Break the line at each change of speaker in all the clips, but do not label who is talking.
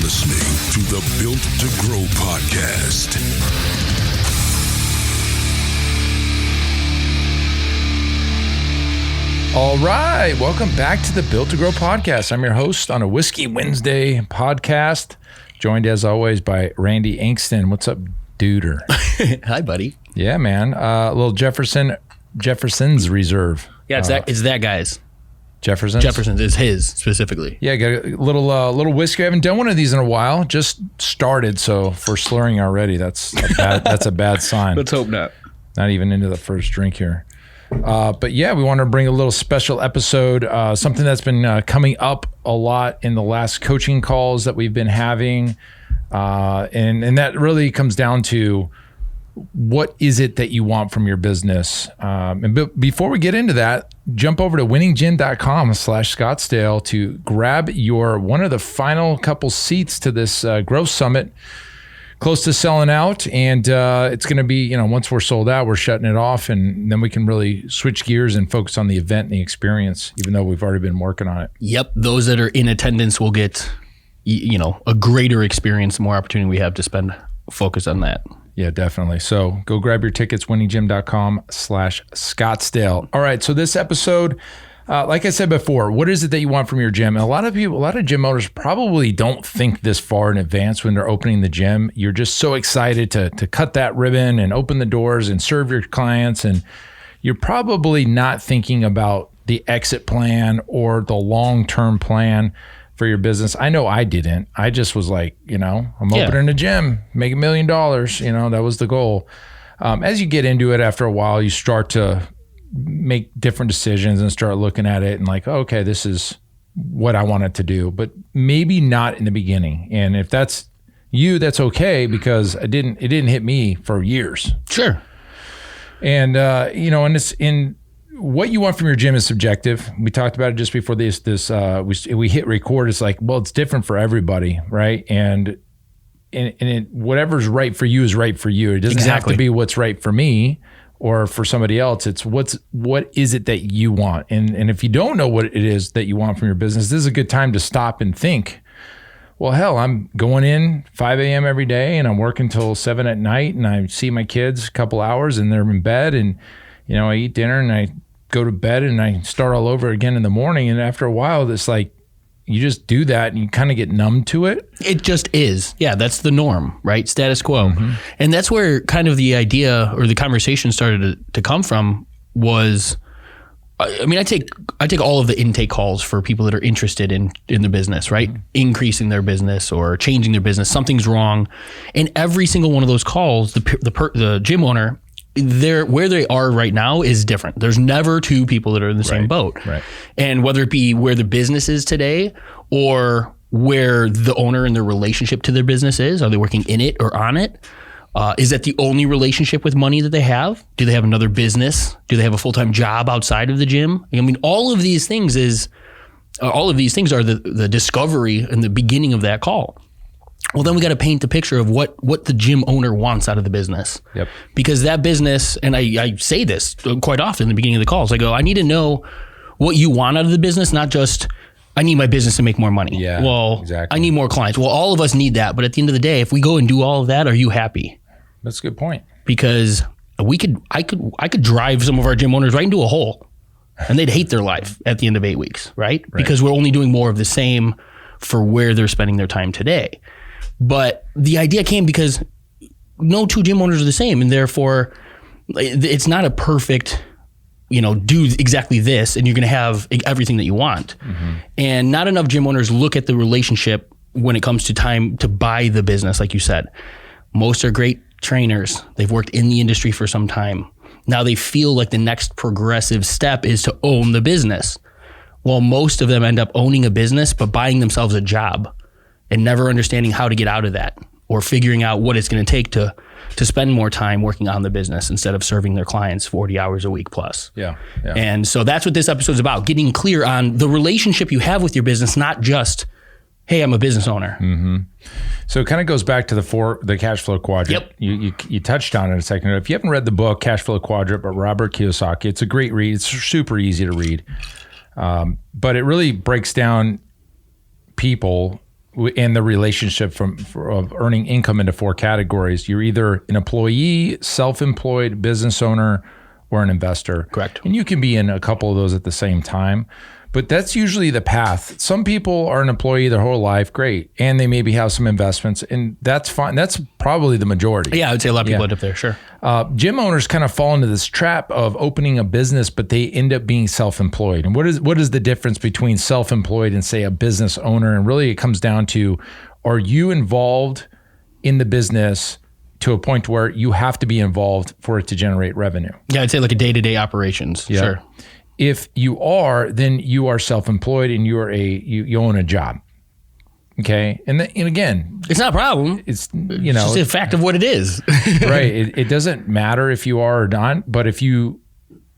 listening to the Built to Grow podcast.
All right, welcome back to the Built to Grow podcast. I'm your host on a Whiskey Wednesday podcast, joined as always by Randy Inkston. What's up, duder?
Hi, buddy.
Yeah, man. A little Jefferson's Reserve.
Yeah, it's that guy's.
Jefferson's
is his specifically.
Yeah, got a little whiskey. I haven't done one of these in a while. Just started, so if we're slurring already, that's a bad sign.
Let's hope not.
Not even into the first drink here. But yeah, we want to bring a little special episode, something that's been coming up a lot in the last coaching calls that we've been having. And that really comes down to what is it that you want from your business? Before we get into that, jump over to winninggym.com/Scottsdale to grab one of the final couple seats to this growth summit. Close to selling out, and it's going to be, once we're sold out, we're shutting it off, and then we can really switch gears and focus on the event and the experience, even though we've already been working on it.
Yep. Those that are in attendance will get, a greater experience, the more opportunity we have to spend focus on that.
Yeah, definitely. So go grab your tickets, winninggym.com/Scottsdale. All right. So this episode, like I said before, what is it that you want from your gym? And a lot of gym owners probably don't think this far in advance when they're opening the gym. You're just so excited to cut that ribbon and open the doors and serve your clients. And you're probably not thinking about the exit plan or the long-term plan for your business. I know I didn't. I just was like, I'm opening a gym, make $1 million. That was the goal. As you get into it, after a while, you start to make different decisions and start looking at it and like, okay, this is what I want it to do, but maybe not in the beginning. And if that's you, that's okay, because it didn't hit me for years.
Sure.
And, and what you want from your gym is subjective. We talked about it just before we hit record. It's like, well, it's different for everybody. Right. And whatever's right for you is right for you. It doesn't have to be what's right for me or for somebody else. It's what is it that you want? And if you don't know what it is that you want from your business, this is a good time to stop and think, well, hell, I'm going in 5 a.m. every day and I'm working till 7 at night and I see my kids a couple hours and they're in bed and, I eat dinner and I go to bed and I start all over again in the morning. And after a while, it's like, you just do that and you kind of get numb to it.
It just is. Yeah, that's the norm, right? Status quo. Mm-hmm. And that's where kind of the idea or the conversation started to come from was, I take all of the intake calls for people that are interested in the business, right? Mm-hmm. Increasing their business or changing their business. Something's wrong. And every single one of those calls, the gym owner, where they are right now is different. There's never two people that are in the same boat.
Right.
And whether it be where the business is today or where the owner and their relationship to their business is, are they working in it or on it? Is that the only relationship with money that they have? Do they have another business? Do they have a full-time job outside of the gym? I mean, all of these things are the discovery and the beginning of that call. Well, then we got to paint the picture of what the gym owner wants out of the business.
Yep. Because
that business, and I say this quite often in the beginning of the calls, I go, I need to know what you want out of the business, not just, I need my business to make more money.
Yeah,
well,
exactly.
I need more clients. Well, all of us need that. But at the end of the day, if we go and do all of that, are you happy?
That's a good point.
Because I could drive some of our gym owners right into a hole and they'd hate their life at the end of 8 weeks, right? Because we're only doing more of the same for where they're spending their time today. But the idea came because no two gym owners are the same, and therefore it's not a perfect, do exactly this and you're going to have everything that you want. Mm-hmm. And not enough gym owners look at the relationship when it comes to time to buy the business, like you said. Most are great trainers. They've worked in the industry for some time. Now they feel like the next progressive step is to own the business. Well, most of them end up owning a business, but buying themselves a job and never understanding how to get out of that or figuring out what it's going to take to spend more time working on the business instead of serving their clients 40 hours a week plus.
Yeah.
And so that's what this episode is about, getting clear on the relationship you have with your business, not just, hey, I'm a business owner.
Mm-hmm. So it kind of goes back to the cash flow quadrant.
Yep.
You touched on it a second ago. If you haven't read the book, Cash Flow Quadrant by Robert Kiyosaki, it's a great read. It's super easy to read. But it really breaks down people and the relationship of earning income into 4 categories. You're either an employee, self-employed, business owner, or an investor.
Correct.
And you can be in a couple of those at the same time. But that's usually the path. Some people are an employee their whole life, great. And they maybe have some investments, and that's fine. That's probably the majority.
Yeah, I would say a lot of people end up there, sure.
Gym owners kind of fall into this trap of opening a business, but they end up being self-employed. And what is the difference between self-employed and, say, a business owner? And really it comes down to, are you involved in the business to a point where you have to be involved for it to generate revenue?
Yeah, I'd say like a day-to-day operations,
Yeah.
sure.
If you are, then you are self-employed and you own a job. Okay. And again,
It's not a problem.
it's,
It's just a fact of what it is.
right. It doesn't matter if you are or not, but if you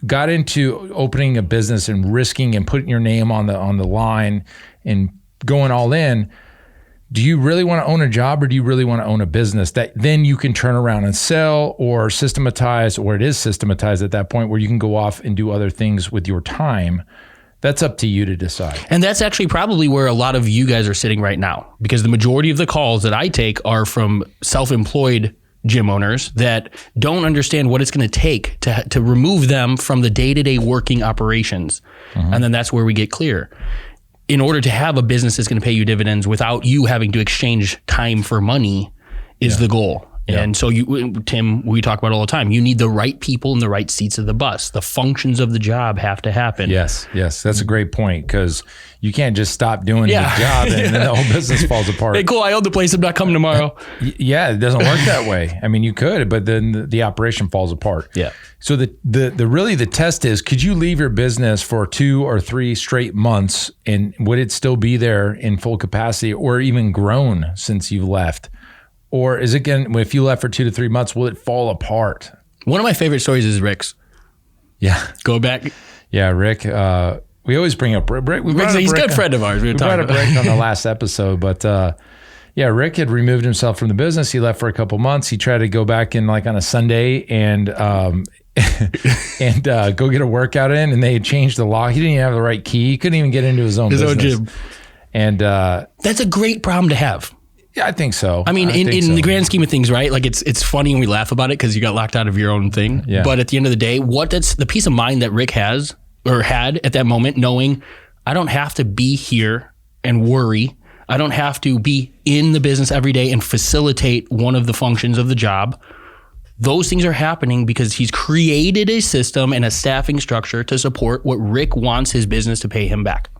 got into opening a business and risking and putting your name on the line and going all in, do you really want to own a job, or do you really want to own a business that then you can turn around and sell or systematize, or it is systematized at that point where you can go off and do other things with your time? That's up to you to decide.
And that's actually probably where a lot of you guys are sitting right now, because the majority of the calls that I take are from self-employed gym owners that don't understand what it's going to take to remove them from the day-to-day working operations. And then that's where we get clear. In order to have a business that's going to pay you dividends without you having to exchange time for money is the goal.
Yeah.
And so Tim, we talk about all the time, you need the right people in the right seats of the bus. The functions of the job have to happen.
Yes. That's a great point, because you can't just stop doing the job and then the whole business falls apart.
Hey, cool, I own the place, I'm not coming tomorrow.
Yeah, it doesn't work that way. I mean, you could, but then the operation falls apart.
Yeah.
So the test is, could you leave your business for 2 or 3 straight months, and would it still be there in full capacity, or even grown since you've left? Or is it if you left for 2 to 3 months, will it fall apart?
One of my favorite stories is Rick's.
Yeah.
Go back.
Yeah, Rick. We always bring up Rick.
He's a good friend of ours.
We brought up Rick on the last episode, but yeah, Rick had removed himself from the business. He left for a couple months. He tried to go back in like on a Sunday and and go get a workout in, and they had changed the lock. He didn't even have the right key. He couldn't even get into his own business.
Gym.
And
that's a great problem to have.
Yeah, I think so.
I mean, in the grand scheme of things, right? Like it's funny and we laugh about it because you got locked out of your own thing.
Yeah.
But at the end of the day, that's the peace of mind that Rick has or had at that moment, knowing I don't have to be here and worry. I don't have to be in the business every day and facilitate one of the functions of the job. Those things are happening because he's created a system and a staffing structure to support what Rick wants his business to pay him back.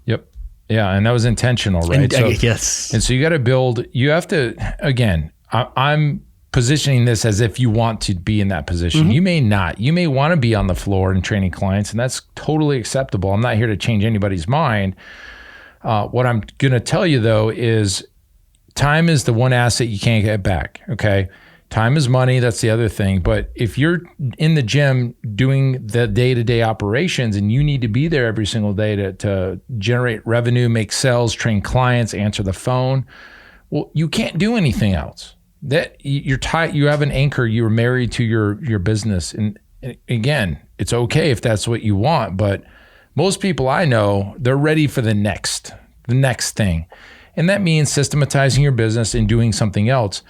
Yep. Yeah, and that was intentional, right?
Yes.
And so you got to build, you have to, again, I'm positioning this as if you want to be in that position.
Mm-hmm.
You may not. You may want to be on the floor and training clients, and that's totally acceptable. I'm not here to change anybody's mind. What I'm going to tell you, though, is time is the one asset you can't get back, okay? Time is money. That's the other thing. But if you're in the gym doing the day-to-day operations and you need to be there every single day to generate revenue, make sales, train clients, answer the phone, well, you can't do anything else. That you're tied. You have an anchor. You're married to your business. And again, it's okay if that's what you want. But most people I know, they're ready for the next thing. And that means systematizing your business and doing something else.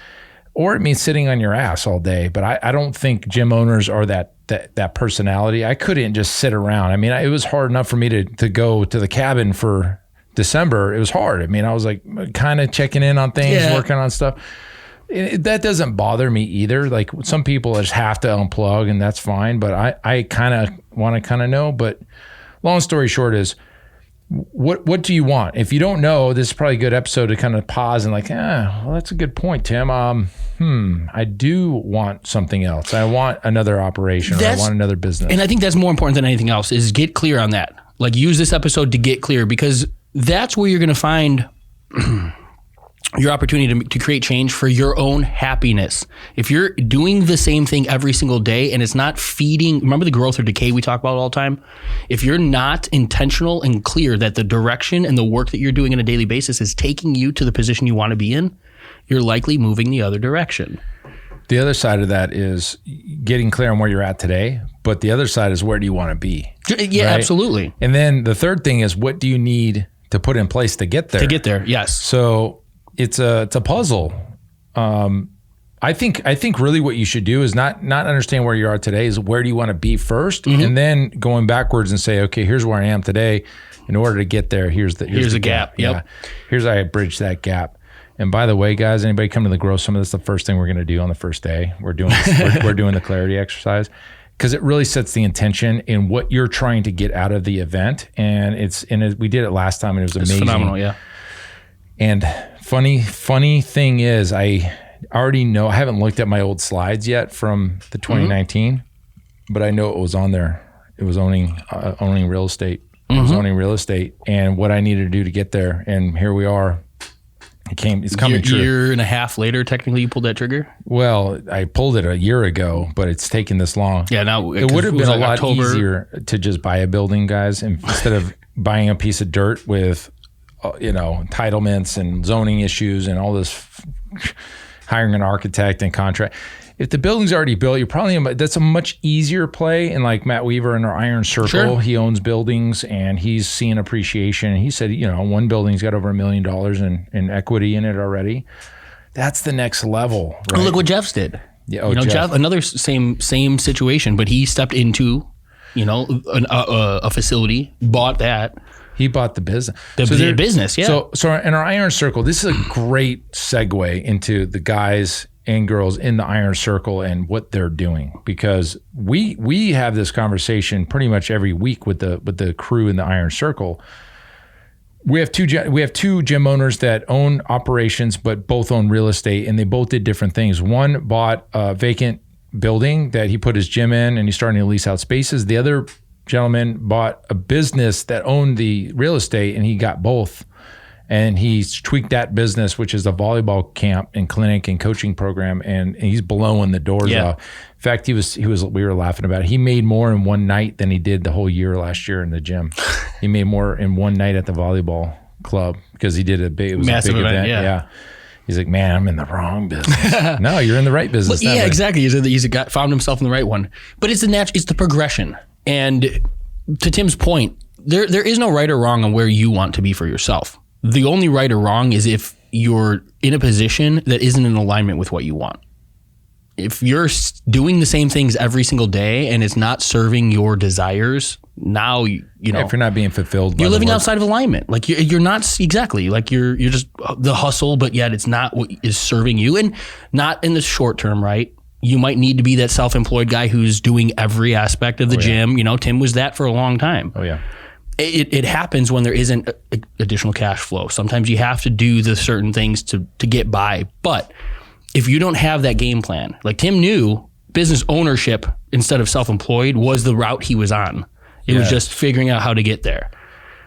Or it means sitting on your ass all day. But I don't think gym owners are that personality. I couldn't just sit around. I mean, it was hard enough for me to go to the cabin for December. It was hard. I mean, I was like kind of checking in on things, working on stuff. That doesn't bother me either. Like some people just have to unplug, and that's fine. But I kind of want to know. But long story short is, what do you want? If you don't know, this is probably a good episode to kind of pause and like, well, that's a good point, Tim. I do want something else. I want another operation, or I want another business.
And I think that's more important than anything else is get clear on that. Like use this episode to get clear, because that's where you're going to find your opportunity to create change for your own happiness. If you're doing the same thing every single day and it's not feeding, remember the growth or decay we talk about all the time? If you're not intentional and clear that the direction and the work that you're doing on a daily basis is taking you to the position you want to be in, you're likely moving the other direction.
The other side of that is getting clear on where you're at today, but the other side is where do you want to be?
Yeah,
right?
Absolutely.
And then the third thing is, what do you need to put in place to get there.
To get there, yes.
So it's a puzzle. I think really what you should do is not understand where you are today, is where do you want to be first, and then going backwards and say, okay, here's where I am today. In order to get there, here's the
gap. Yep.
Yeah. Here's how I bridge that gap. And by the way, guys, anybody come to the Grow Summit, that's the first thing we're going to do on the first day. We're doing we're doing the clarity exercise, because it really sets the intention in what you're trying to get out of the event. And we did it last time, and it was amazing.
It's phenomenal, yeah.
And funny thing is, I already know, I haven't looked at my old slides yet from the 2019, but I know it was on there. It was owning real estate. It was owning real estate and what I needed to do to get there. And here we are. It's coming true.
A year and a half later, technically, you pulled that trigger?
Well, I pulled it a year ago, but it's taken this long.
Yeah, now
it would have been a lot easier to just buy a building, guys, instead of buying a piece of dirt with, entitlements and zoning issues and all this, hiring an architect and contract. If the building's already built, that's a much easier play. And like Matt Weaver in our Iron Circle,
sure.
He owns buildings and he's seeing appreciation. And he said, one building's got over $1 million in equity in it already. That's the next level. Right?
Well, look what Jeff's did.
Yeah,
Jeff, another same situation, but he stepped into, a facility, bought that.
He bought the business.
The business, yeah.
So in our Iron Circle, this is a great segue into the guys and girls in the Iron Circle and what they're doing, because we have this conversation pretty much every week with the crew in the Iron Circle. We have two gym owners that own operations, but both own real estate, and they both did different things. One bought a vacant building that he put his gym in, and he's starting to lease out spaces. The other gentleman bought a business that owned the real estate, and he got both. And he's tweaked that business, which is a volleyball camp and clinic and coaching program, and he's blowing the doors off. In fact, we were laughing about it. He made more in one night than he did the whole year last year in the gym. He made more in one night at the volleyball club because he did it was
massive
a big event.
Yeah.
He's like, man, I'm in the wrong business. No, you're in the right business.
Yeah, exactly. He's found himself in the right one. But it's the progression. And to Tim's point, there is no right or wrong on where you want to be for yourself. The only right or wrong is if you're in a position that isn't in alignment with what you want. If you're doing the same things every single day and it's not serving your desires, now if
you're not being fulfilled,
you're living outside of alignment. Like you're not exactly like you're just the hustle, but yet it's not what is serving you, and not in the short term, right? You might need to be that self-employed guy who's doing every aspect of the gym. Tim was that for a long time.
Oh yeah.
It happens when there isn't additional cash flow. Sometimes you have to do the certain things to get by. But if you don't have that game plan, like Tim knew business ownership instead of self-employed was the route he was on. It was just figuring out how to get there.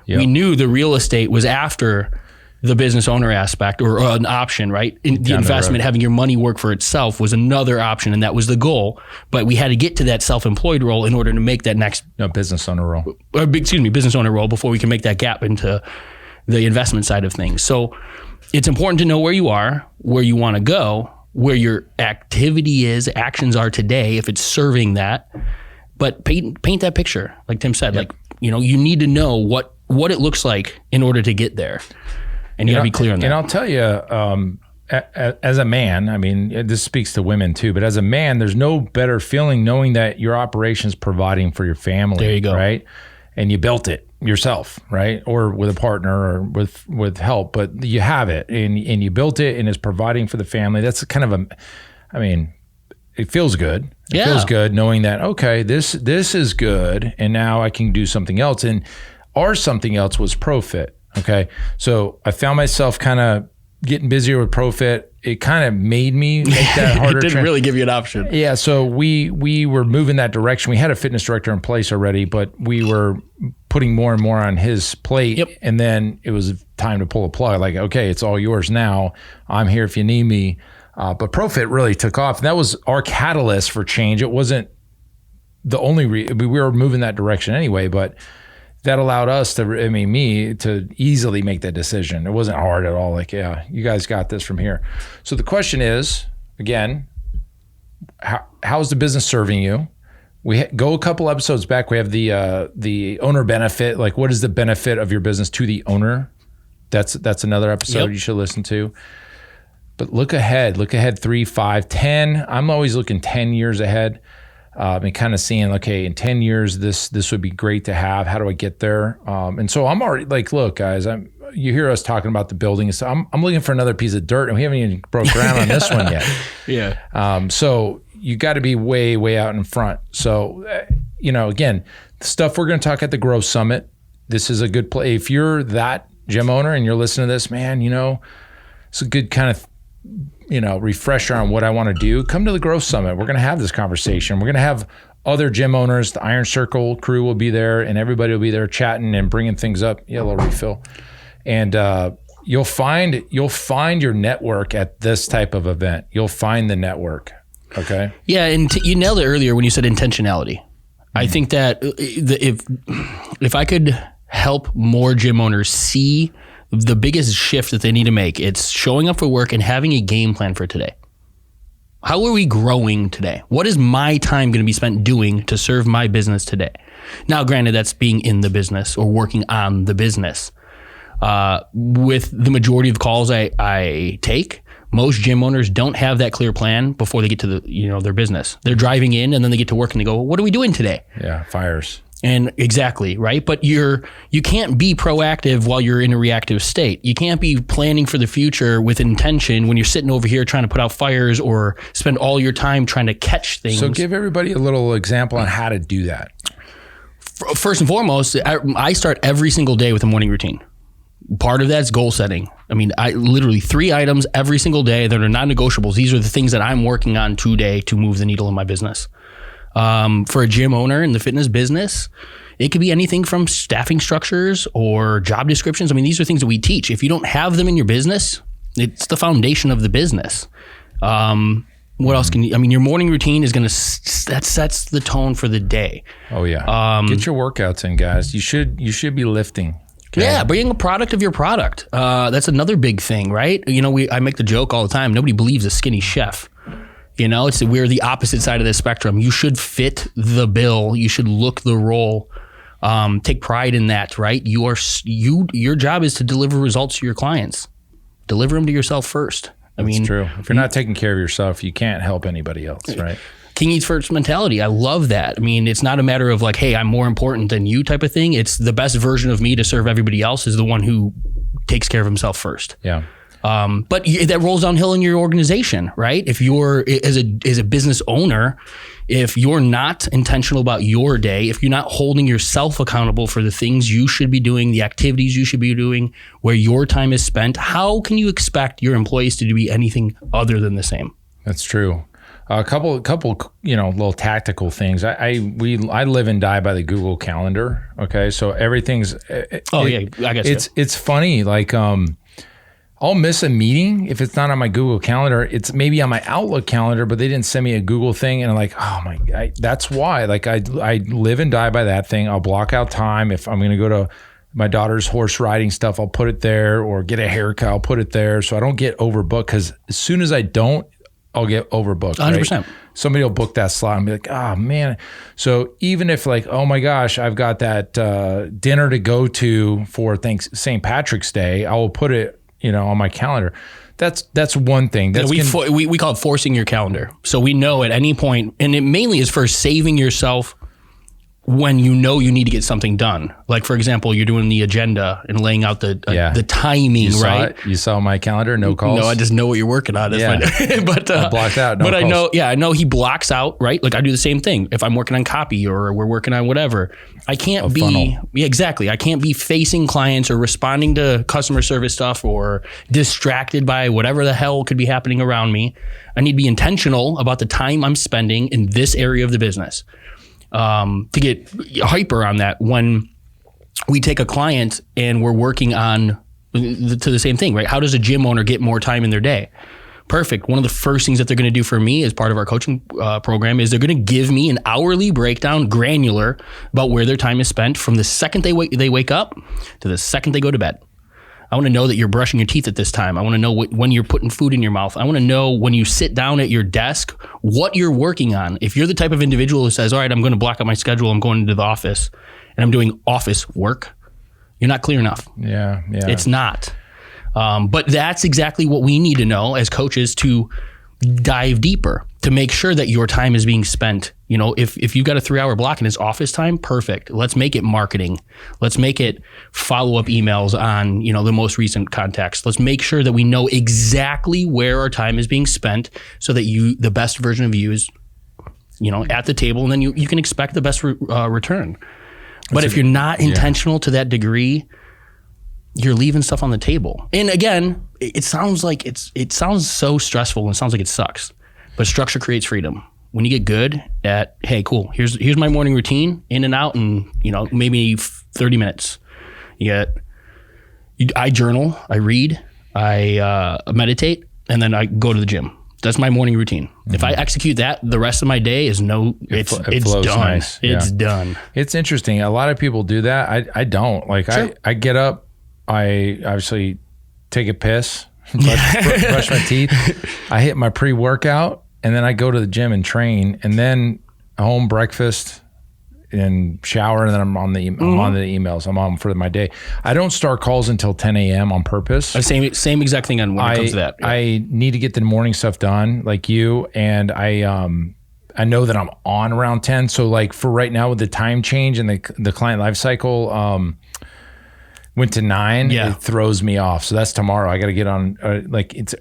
Yep. We knew the real estate was after the business owner aspect, or an option, right? The investment, having your money work for itself, was another option, and that was the goal. But we had to get to that self-employed role in order to make that next
business owner role.
Business owner role before we can make that gap into the investment side of things. So it's important to know where you are, where you want to go, where your actions are today, if it's serving that. But paint that picture, like Tim said. Yep. You need to know what it looks like in order to get there. And you got to be clear on that.
And I'll tell you, as a man, I mean, this speaks to women too, but as a man, there's no better feeling knowing that your operation's providing for your family.
There you go.
Right? And you built it yourself, right? Or with a partner or with help, but you have it and you built it and it's providing for the family. That's kind of it feels good. It feels good knowing that, okay, this is good. And now I can do something else. And our something else was ProFit. Okay. So I found myself kind of getting busier with ProFit. It kind of made me make that harder.
It didn't really give you an option.
Yeah. So we were moving that direction. We had a fitness director in place already, but we were putting more and more on his plate.
Yep.
And then it was time to pull a plug. Like, okay, it's all yours now. I'm here if you need me. But ProFit really took off. And that was our catalyst for change. It wasn't the only we were moving that direction anyway, but that allowed us me to easily make that decision. It wasn't hard at all. Like, yeah, you guys got this from here. So the question is, again, how's the business serving you? We go a couple episodes back. We have the owner benefit. Like, what is the benefit of your business to the owner? That's another episode you should listen to. But look ahead 3, 5, 10. I'm always looking 10 years ahead. And kind of seeing, okay, in 10 years, this would be great to have. How do I get there? And so I'm already like, look, guys, you hear us talking about the building. So I'm looking for another piece of dirt, and we haven't even broke ground on this one yet.
Yeah.
So you got to be way, way out in front. So, again, the stuff we're going to talk at the Growth Summit, this is a good play. If you're that gym owner and you're listening to this, man, it's a good kind of refresher on what I want to do. Come to the Growth Summit. We're going to have this conversation. We're going to have other gym owners. The Iron Circle crew will be there, and everybody will be there chatting and bringing things up. Yeah, a little refill. And you'll find your network at this type of event. You'll find the network. Okay.
Yeah, and you nailed it earlier when you said intentionality. I think that if I could help more gym owners see the biggest shift that they need to make, it's showing up for work and having a game plan for today. How are we growing today? What is my time going to be spent doing to serve my business today? Now, granted, that's being in the business or working on the business. With the majority of calls I take, most gym owners don't have that clear plan before they get to their business. They're driving in and then they get to work and they go, well, what are we doing today?
Yeah, fires.
And exactly, right? But you can't be proactive while you're in a reactive state. You can't be planning for the future with intention when you're sitting over here trying to put out fires or spend all your time trying to catch things.
So give everybody a little example on how to do that.
First and foremost, I start every single day with a morning routine. Part of that's goal setting. I mean, I literally 3 items every single day that are non-negotiables. These are the things that I'm working on today to move the needle in my business. For a gym owner in the fitness business, it could be anything from staffing structures or job descriptions. I mean, these are things that we teach. If you don't have them in your business, it's the foundation of the business. What else your morning routine is that sets the tone for the day.
Oh yeah. Get your workouts in, guys. You should be lifting. Okay.
Yeah, bring a product of your product. That's another big thing, right? I make the joke all the time. Nobody believes a skinny chef. We're the opposite side of the spectrum. You should fit the bill. You should look the role. Take pride in that, right? Your job is to deliver results to your clients. Deliver them to yourself first.
That's true. If you're not taking care of yourself, you can't help anybody else, right?
King eats first mentality. I love that. I mean, it's not a matter of like, hey, I'm more important than you type of thing. It's the best version of me to serve everybody else is the one who takes care of himself first.
Yeah.
But that rolls downhill in your organization, right? If you're as a business owner, if you're not intentional about your day, if you're not holding yourself accountable for the things you should be doing, the activities you should be doing, where your time is spent, how can you expect your employees to be anything other than the same?
That's true. A couple, little tactical things. I live and die by the Google Calendar. Okay, so everything's.
I guess
it's funny. Like, I'll miss a meeting if it's not on my Google Calendar. It's maybe on my Outlook calendar, but they didn't send me a Google thing, and I'm like, oh my, that's why. Like, I live and die by that thing. I'll block out time if I'm going to go to my daughter's horse riding stuff. I'll put it there, or get a haircut. I'll put it there, so I don't get overbooked. Because as soon as I don't, I'll get overbooked.
100%.
Right? Somebody will book that slot and be like, oh man. So even if like, oh my gosh, I've got that dinner to go to for St. Patrick's Day, I will put it, on my calendar. That's one thing.
We call it forcing your calendar. So we know at any point, and it mainly is for saving yourself when you need to get something done. Like, for example, you're doing the agenda and laying out the timing, right?
You saw my calendar, no calls?
No, I just know what you're working on. That's fine. But
I blocked out, no
but
calls.
I know he blocks out, right? Like I do the same thing. If I'm working on copy or we're working on whatever, I can't exactly. I can't be facing clients or responding to customer service stuff or distracted by whatever the hell could be happening around me. I need to be intentional about the time I'm spending in this area of the business. To get hyper on that, when we take a client and we're working on to the same thing, right? How does a gym owner get more time in their day? Perfect. One of the first things that they're going to do for me as part of our coaching program is they're going to give me an hourly breakdown, granular, about where their time is spent from the second they wake up to the second they go to bed. I want to know that you're brushing your teeth at this time. I want to know when you're putting food in your mouth. I want to know when you sit down at your desk, what you're working on. If you're the type of individual who says, all right, I'm going to block out my schedule, I'm going into the office and I'm doing office work, you're not clear enough.
Yeah.
It's not. But that's exactly what we need to know as coaches to dive deeper, to make sure that your time is being spent. You know, if you've got a 3-hour block and it's office time, perfect. Let's make it marketing. Let's make it follow-up emails on, you know, the most recent contacts. Let's make sure that we know exactly where our time is being spent so that the best version of you is, you know, at the table, and then you can expect the best return. But if you're not intentional to that degree, you're leaving stuff on the table. And again, it sounds so stressful and it sounds like it sucks, but structure creates freedom. When you get good at, hey, cool, here's my morning routine, in and out, and, you know, maybe 30 minutes. I journal, I read, I meditate, and then I go to the gym. That's my morning routine. Mm-hmm. If I execute that, the rest of my day is it's done. Nice. It's done.
It's interesting. A lot of people do that. I don't. Like, sure. I get up, I obviously take a piss, brush my teeth. I hit my pre-workout, and then I go to the gym and train, and then home, breakfast, and shower, and then I'm on the emails. I'm on for my day. I don't start calls until 10 a.m. on purpose.
Same exact thing when it comes to that. Yeah.
I need to get the morning stuff done, like you, and I know that I'm on around 10. So like for right now with the time change and the client life cycle, went to 9. Yeah. It throws me off. So that's tomorrow. I got to get on. Like it's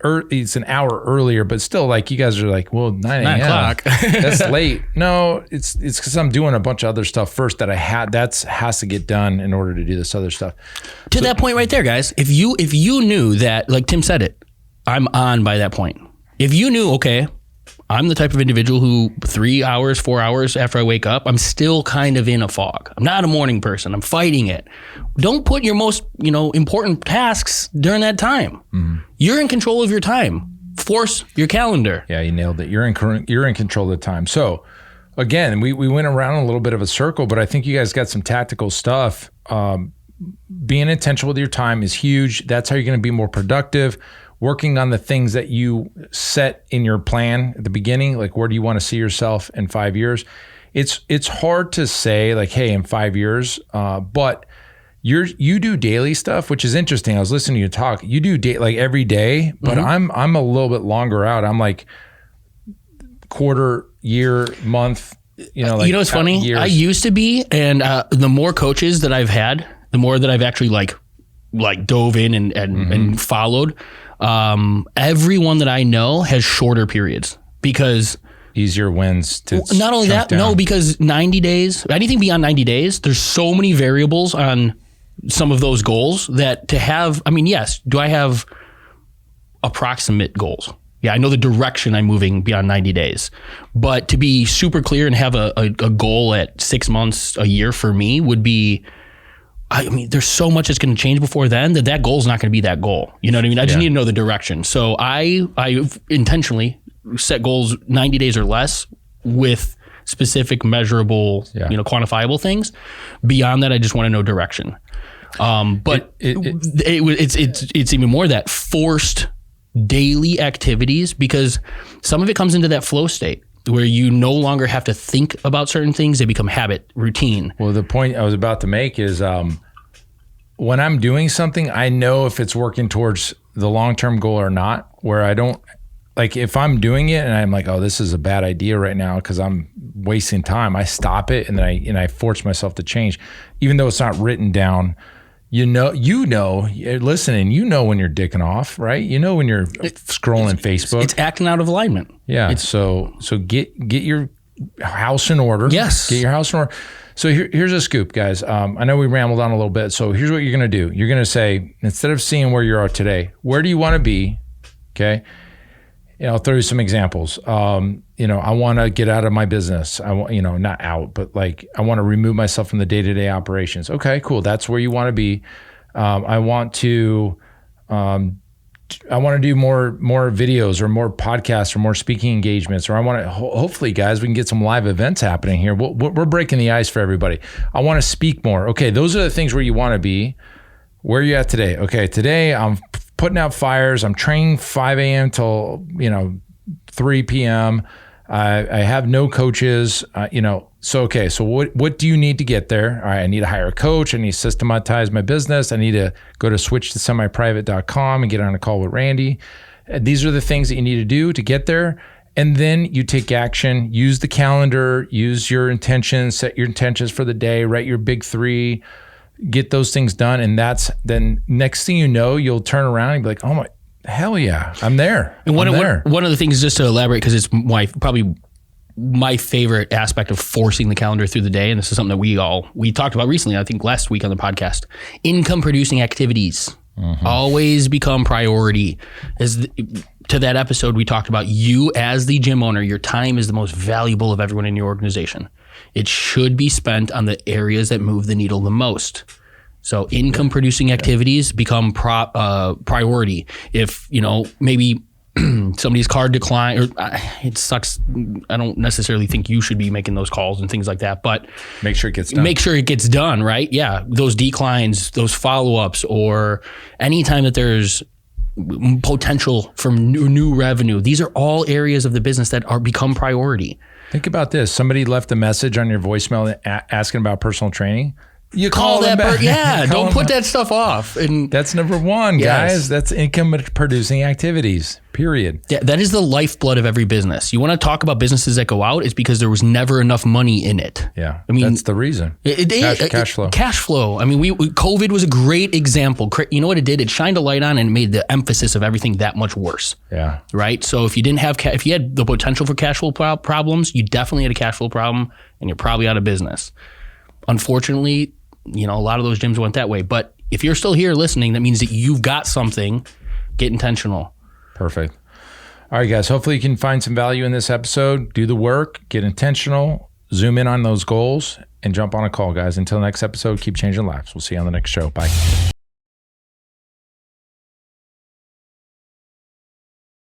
an hour earlier, but still, like you guys are like, well, 9 a.m. That's late. No, it's because I'm doing a bunch of other stuff first that has to get done in order to do this other stuff.
To that point right there, guys. If you knew that, like Tim said it, I'm on by that point. If you knew, okay, I'm the type of individual who 3 hours, 4 hours after I wake up, I'm still kind of in a fog. I'm not a morning person. I'm fighting it. Don't put your most, important tasks during that time. Mm-hmm. You're in control of your time. Force your calendar.
Yeah, you nailed it. You're in control of the time. So again, we went around a little bit of a circle, but I think you guys got some tactical stuff. Being intentional with your time is huge. That's how you're going to be more productive. Working on the things that you set in your plan at the beginning, like where do you want to see yourself in 5 years? It's hard to say like, hey, in 5 years, but you do daily stuff, which is interesting. I was listening to you talk. You do like every day, but mm-hmm. I'm a little bit longer out. I'm like quarter, year, month.
It's funny. Years. I used to be, and the more coaches that I've had, the more that I've actually like dove in and mm-hmm. followed. Everyone that I know has shorter periods because
easier wins to
not only that, down. No, because 90 days, anything beyond 90 days, there's so many variables on some of those goals that to have, yes, do I have approximate goals? Yeah, I know the direction I'm moving beyond 90 days, but to be super clear and have a goal at 6 months, a year for me would be, there's so much that's going to change before then that goal is not going to be that goal. You know what I mean? I just need to know the direction. So I intentionally set goals 90 days or less with specific, measurable, quantifiable things. Beyond that, I just want to know direction. But it's even more that forced daily activities, because some of it comes into that flow state where you no longer have to think about certain things. They become habit, routine.
Well, the point I was about to make is when I'm doing something, I know if it's working towards the long-term goal or not, where I don't, like if I'm doing it and I'm like, oh, this is a bad idea right now because I'm wasting time, I stop it and then I force myself to change, even though it's not written down. You're listening, when you're dicking off, right? When you're scrolling Facebook.
It's acting out of alignment.
Yeah. So get your house in order.
Yes.
Get your house in order. So here's a scoop, guys. I know we rambled on a little bit. So here's what you're going to do. You're going to say, instead of seeing where you are today, where do you want to be? Okay. I'll throw you some examples. I want to get out of my business. I want, not out, but like I want to remove myself from the day-to-day operations. Okay, cool. That's where you want to be. I want to do more videos or more podcasts or more speaking engagements, or I want to, hopefully guys, we can get some live events happening here. We're breaking the ice for everybody. I want to speak more. Okay. Those are the things where you want to be. Where are you at today? Okay. Today I'm putting out fires. I'm training 5 a.m. till, 3 p.m. I have no coaches, So what do you need to get there? All right, I need to hire a coach. I need to systematize my business. I need to go to switchtosemiprivate.com and get on a call with Randy. These are the things that you need to do to get there. And then you take action, use the calendar, use your intentions, set your intentions for the day, write your big 3, get those things done. And then next thing you know, you'll turn around and be like, oh my, hell yeah, I'm there.
And one of the things, just to elaborate, because it's probably my favorite aspect of forcing the calendar through the day, and this is something that we talked about recently, I think last week on the podcast, income producing activities. Always become priority. To that episode, we talked about you as the gym owner, your time is the most valuable of everyone in your organization. It should be spent on the areas that move the needle the most. So income producing activities become priority. If, maybe somebody's card decline, or it sucks. I don't necessarily think you should be making those calls and things like that, but
make sure it gets done. Right? Yeah. Those declines, those follow-ups, or anytime that there's potential for new revenue, these are all areas of the business that become priority. Think about this. Somebody left a message on your voicemail asking about personal training. You call that back. Don't put that stuff off. And that's number one, guys. That's income producing activities, period. That is the lifeblood of every business. You want to talk about businesses that go out, it's because there was never enough money in it. Yeah. I mean, that's the reason. Cash flow. Cash flow. I mean, COVID was a great example. You know what it did? It shined a light on and made the emphasis of everything that much worse. Yeah. Right? So if you didn't have, if you had the potential for cash flow problems, you definitely had a cash flow problem, and you're probably out of business. Unfortunately, a lot of those gyms went that way. But if you're still here listening, that means that you've got something. Get intentional. Perfect. All right, guys. Hopefully you can find some value in this episode. Do the work, get intentional, zoom in on those goals, and jump on a call, guys. Until next episode, keep changing lives. We'll see you on the next show. Bye.